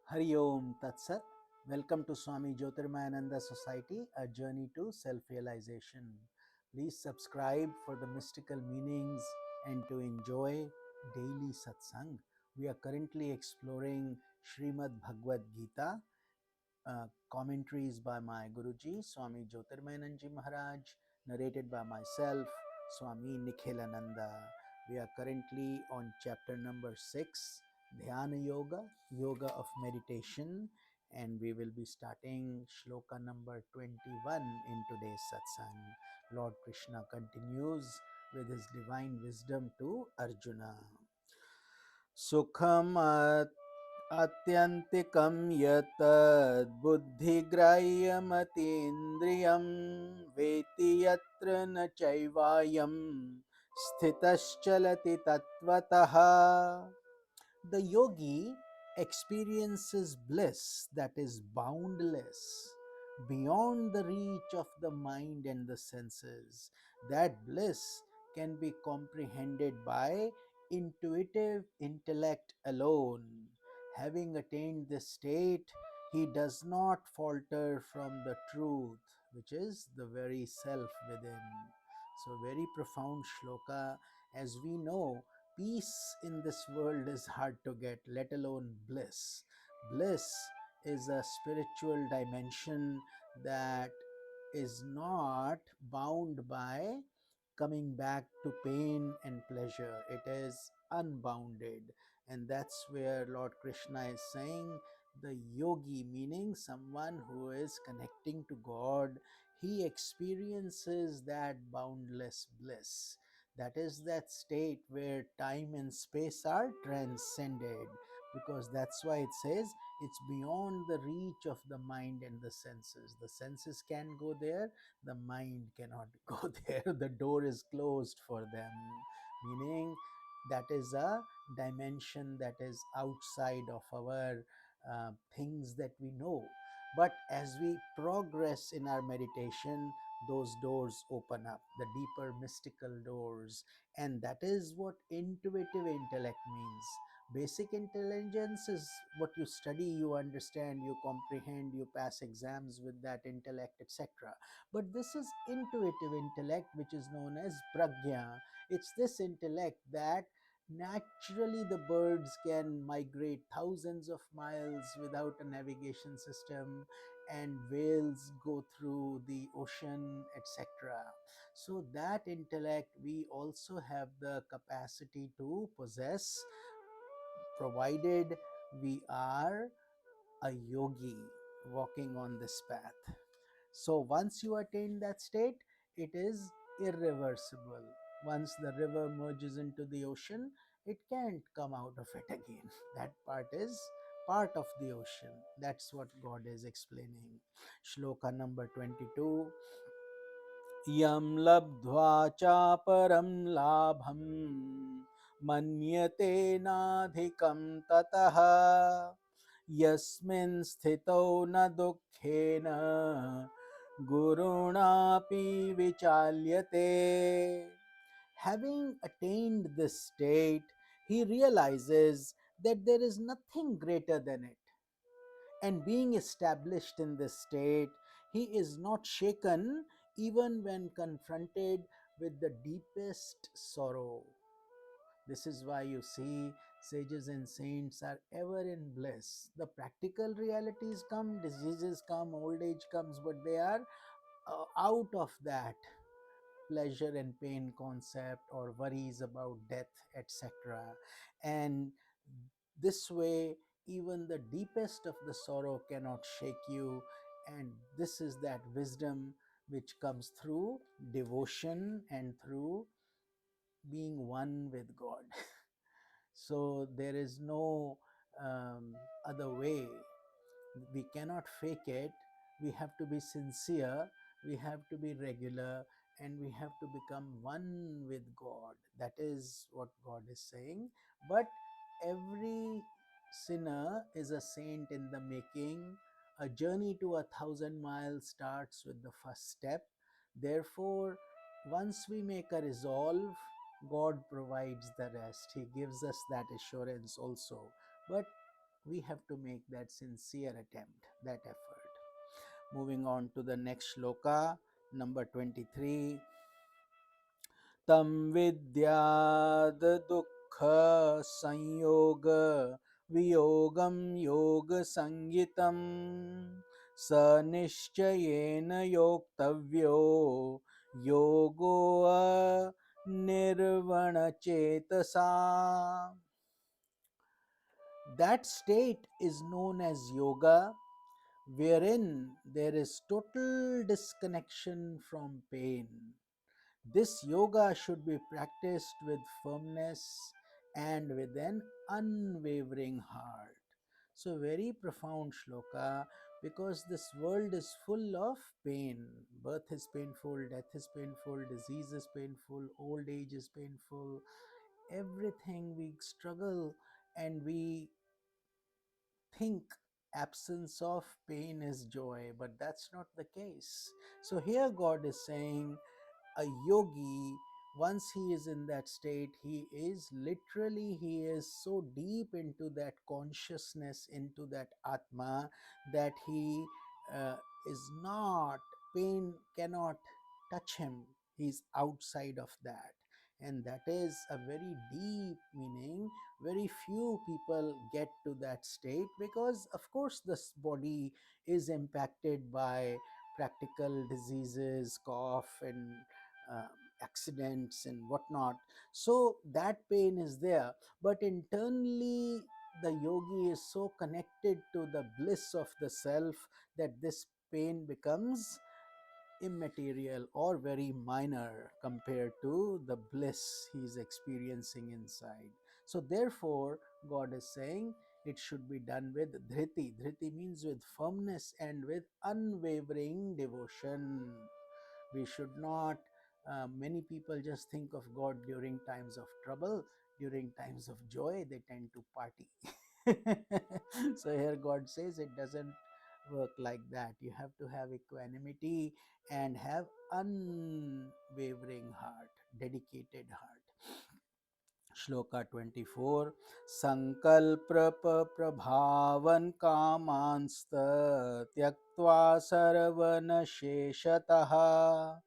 Hari Om Tat Sat. Welcome to Swami Jyotirmayananda Society, a journey to self-realization. Please subscribe for the mystical meanings and to enjoy daily satsang. We are currently exploring Srimad Bhagavad Gita, commentaries by my Guruji, Swami Jyotirmayananda Maharaj, narrated by myself, Swami Nikhilananda. We are currently on chapter number 6, Dhyana Yoga, Yoga of Meditation, and we will be starting Shloka number 21 in today's satsang. Lord Krishna continues with his divine wisdom to Arjuna. Sukham आत्यन्तिकं यत् बुद्धिग्राह्यमतीन्द्रियं वेति यत्र न चैवायं स्थितश्चलति तत्त्वतः. The yogi experiences bliss that is boundless, beyond the reach of the mind and the senses. That bliss can be comprehended by intuitive intellect alone. Having attained this state, he does not falter from the truth, which is the very self within. So, very profound shloka. As we know, peace in this world is hard to get, let alone bliss. Bliss is a spiritual dimension that is not bound by coming back to pain and pleasure. It is unbounded. And that's where Lord Krishna is saying the yogi, meaning someone who is connecting to God, he experiences that boundless bliss. That is that state where time and space are transcended, because that's why it says it's beyond the reach of the mind and the senses. The senses can go there, the mind cannot go there. The door is closed for them, meaning that is a dimension that is outside of our things that we know. But as we progress in our meditation, those doors open up, the deeper mystical doors. And that is what intuitive intellect means. Basic intelligence is what you study, you understand, you comprehend, you pass exams with that intellect, etc. But this is intuitive intellect, which is known as pragya. It's this intellect that naturally the birds can migrate thousands of miles without a navigation system, and whales go through the ocean, etc. So that intellect we also have the capacity to possess, provided we are a yogi walking on this path. So once you attain that state, it is irreversible. Once the river merges into the ocean, it can't come out of it again. That part is part of the ocean. That's what God is explaining. Shloka number 22. Yam labdhva chaparam labham manyate nadhikam tataha yasmin sthito na dukkhena gurunapi vichalyate. Having attained this state, he realizes that there is nothing greater than it. And being established in this state, he is not shaken even when confronted with the deepest sorrow. This is why you see sages and saints are ever in bliss. The practical realities come, diseases come, old age comes, but they are out of that pleasure and pain concept or worries about death, etc. And this way, even the deepest of the sorrow cannot shake you. And this is that wisdom which comes through devotion and through being one with God. So there is no other way. We cannot fake it. We have to be sincere, we have to be regular, and we have to become one with God. That is what God is saying. But every sinner is a saint in the making. A journey to 1,000 miles starts with the first step. Therefore, once we make a resolve, God provides the rest. He gives us that assurance also. But We have to make that sincere attempt, that effort. Moving on to the next shloka, number 23. Tam vidyad dukha sanyog viyogam yoga sangitam sa nischayena yoktavyo yogo nirvana chetasa. That state is known as yoga, wherein there is total disconnection from pain. This yoga should be practiced with firmness and with an unwavering heart. So, very profound shloka, because this world is full of pain. Birth is painful, death is painful, disease is painful, old age is painful. Everything we struggle, and we think absence of pain is joy, but that's not the case. So, here God is saying, a yogi, once he is in that state, he is literally, he is so deep into that consciousness, into that atma, that he uh, is not, pain cannot touch him. He's outside of that, and that is a very deep meaning. Very few people get to that state, because of course this body is impacted by practical diseases, cough, and uh, accidents and whatnot. So that pain is there, but internally the yogi is so connected to the bliss of the self that this pain becomes immaterial or very minor compared to the bliss he is experiencing inside. So therefore God is saying it should be done with dhriti. Dhriti means with firmness and with unwavering devotion. We should not, many people just think of God during times of trouble. During times of joy they tend to party. So here God says it doesn't work like that. You have to have equanimity and have unwavering heart, dedicated heart. Shloka 24. Sankalprabhavan kamansta tyaktva sarvana sheshataha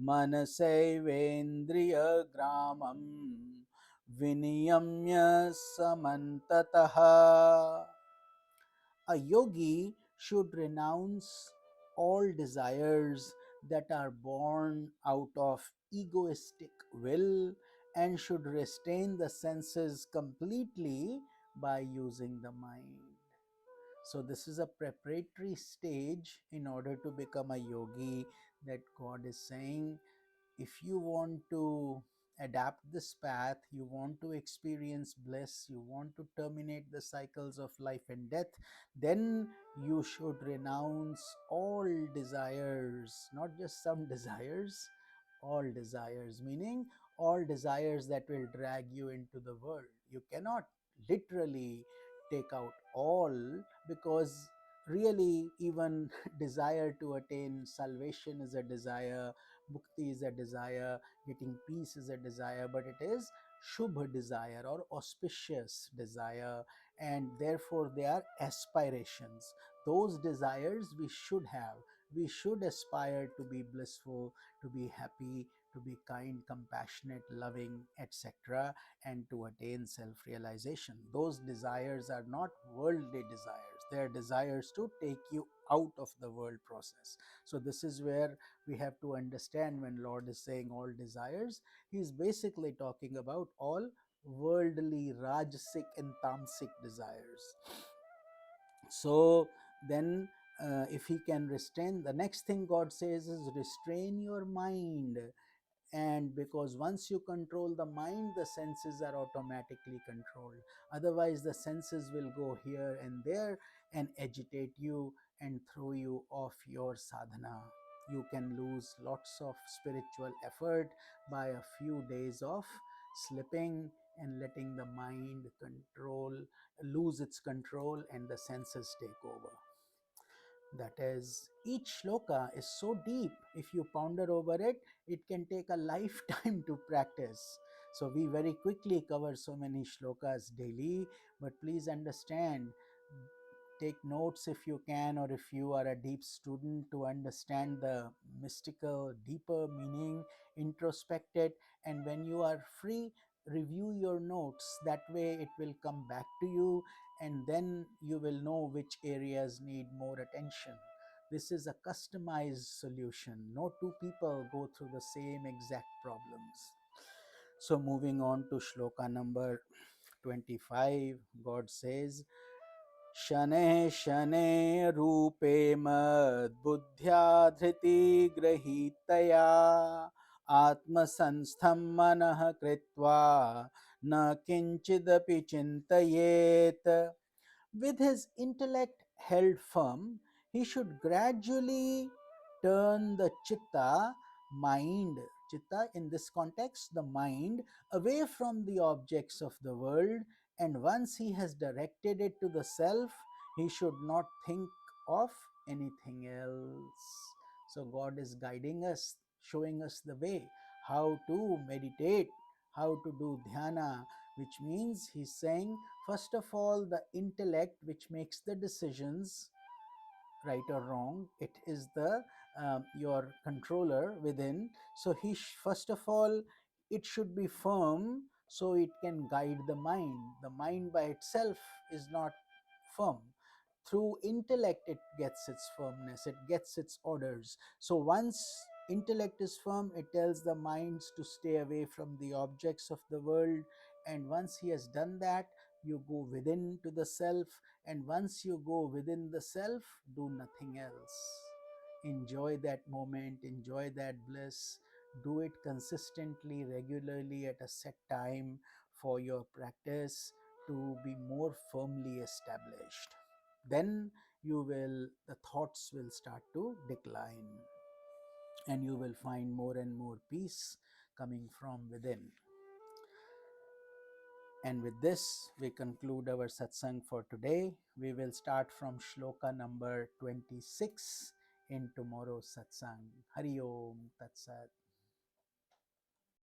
manasevendriya gramam viniyamya samantataha. A yogi should renounce all desires that are born out of egoistic will, and should restrain the senses completely by using the mind. So, this is a preparatory stage in order to become a yogi, that God is saying, if you want to adapt this path, you want to experience bliss, you want to terminate the cycles of life and death, then you should renounce all desires, not just some desires, all desires, meaning all desires that will drag you into the world. You cannot literally take out all, because really, even desire to attain salvation is a desire, mukti is a desire, getting peace is a desire, but it is shubha desire or auspicious desire, and therefore they are aspirations. Those desires we should have. We should aspire to be blissful, to be happy, to be kind, compassionate, loving, etc., and to attain self realization. Those desires are not worldly desires, they are desires to take you out of the world process. So, this is where we have to understand, when Lord is saying all desires, he is basically talking about all worldly, rajasic, and tamasic desires. So then, if he can restrain, the next thing God says is restrain your mind. And because once you control the mind, the senses are automatically controlled. Otherwise the senses will go here and there and agitate you and throw you off your sadhana. You can lose lots of spiritual effort by a few days of slipping and letting the mind control, lose its control, and the senses take over. That is, each shloka is so deep. If you ponder over it, it can take a lifetime to practice. So we very quickly cover so many shlokas daily, but please understand take notes if you can, or if you are a deep student, to understand the mystical, deeper meaning, introspect it, and when you are free, review your notes. That way, it will come back to you, and then you will know which areas need more attention. This is a customized solution. No two people go through the same exact problems. So, moving on to shloka number 25, God says, शनैः शनैः रूपे मद्बुद्ध्या धृतिगृहीतया आत्मसंस्थं मनः कृत्वा न किञ्चिदपि चिन्तयेत्. With his intellect held firm, he should gradually turn the mind, chitta in this context, the mind, away from the objects of the world, and once he has directed it to the self, he should not think of anything else. So, God is guiding us, showing us the way how to meditate, how to do dhyana, which means he's saying, first of all, the intellect which makes the decisions, right or wrong, it is the your controller within. So first of all, it should be firm so it can guide the mind. The mind by itself is not firm. Through intellect it gets its firmness, it gets its orders. So once intellect is firm, it tells the minds to stay away from the objects of the world, and once he has done that, you go within to the self, and once you go within the self, do nothing else. Enjoy that moment, enjoy that bliss. Do it consistently, regularly, at a set time for your practice to be more firmly established. Then the thoughts will start to decline, and you will find more and more peace coming from within. And with this, we conclude our satsang for today. We will start from shloka number 26 in tomorrow's satsang. Hari Om Tat Sat.